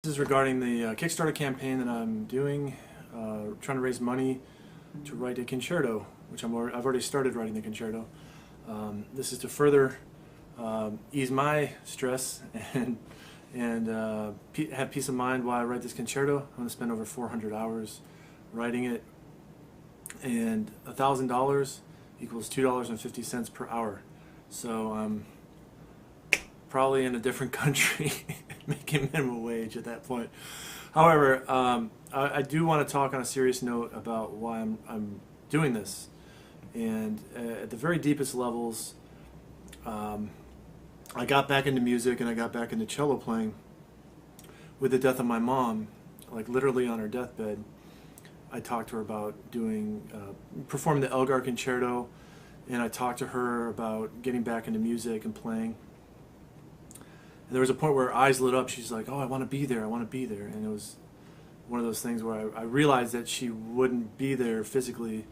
This is regarding the Kickstarter campaign that I'm doing, trying to raise money to write a concerto, which I've already started writing the concerto. This is to further ease my stress and have peace of mind while I write this concerto. I'm going to spend over 400 hours writing it, and $1,000 equals $2.50 per hour. So I'm probably in a different country making minimum wage at that point. However, I do want to talk on a serious note about why I'm doing this. And at the very deepest levels, I got back into music and I got back into cello playing with the death of my mom, like literally on her deathbed. I talked to her about performing the Elgar Concerto, and I talked to her about getting back into music and playing. And there was a point where her eyes lit up. She's like, "Oh, I want to be there. I want to be there." And it was one of those things where I realized that she wouldn't be there physically,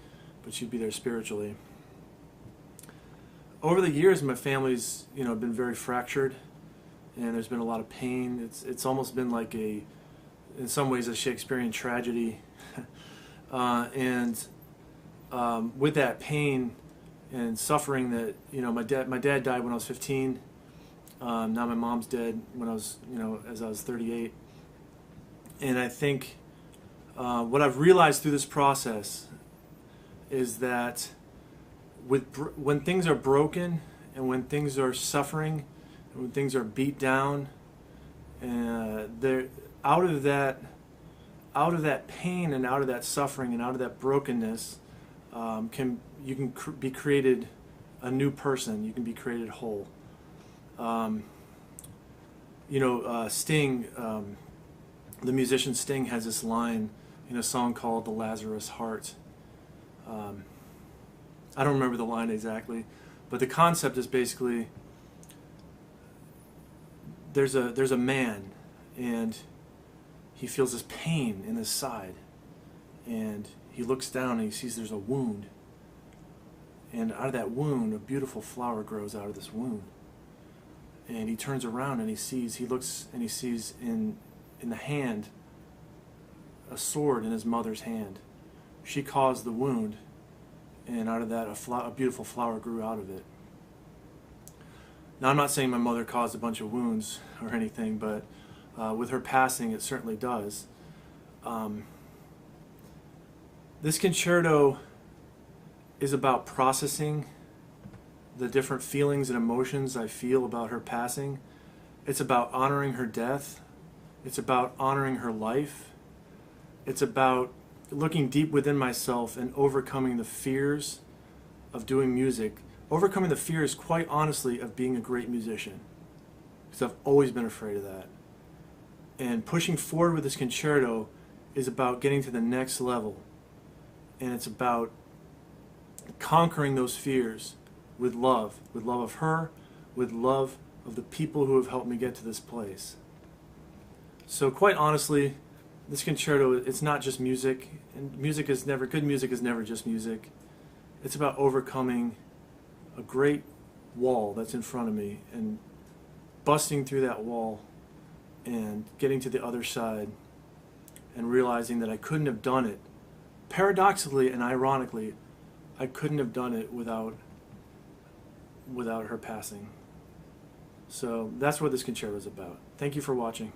but she'd be there spiritually. Over the years, my family's been very fractured, and there's been a lot of pain. It's almost been like in some ways, a Shakespearean tragedy. With that pain and suffering, that my dad died when I was 15. Now my mom's dead when I was as I was 38. And I think what I've realized through this process is that when things are broken and when things are suffering and when things are beat down, they're out of that pain and out of that suffering and out of that brokenness, you can be created a new person. You can be created whole. Sting, the musician Sting, has this line in a song called "The Lazarus Heart." I don't remember the line exactly, but the concept is basically there's a man, and he feels this pain in his side, and he looks down and he sees there's a wound, and out of that wound a beautiful flower grows out of this wound. And he turns around and he looks and he sees in the hand a sword in his mother's hand. She caused the wound, and out of that a beautiful flower grew out of it. Now, I'm not saying my mother caused a bunch of wounds or anything, but with her passing, it certainly does. This concerto is about processing the different feelings and emotions I feel about her passing. It's about honoring her death. It's about honoring her life. It's about looking deep within myself and overcoming the fears of doing music. Overcoming the fears, quite honestly, of being a great musician. Because I've always been afraid of that. And pushing forward with this concerto is about getting to the next level. And it's about conquering those fears with love of her, with love of the people who have helped me get to this place. So quite honestly, this concerto, it's not just music, and good music is never just music. It's about overcoming a great wall that's in front of me and busting through that wall and getting to the other side and realizing that I couldn't have done it. Paradoxically and ironically, I couldn't have done it without her passing. So that's what this concerto is about. Thank you for watching.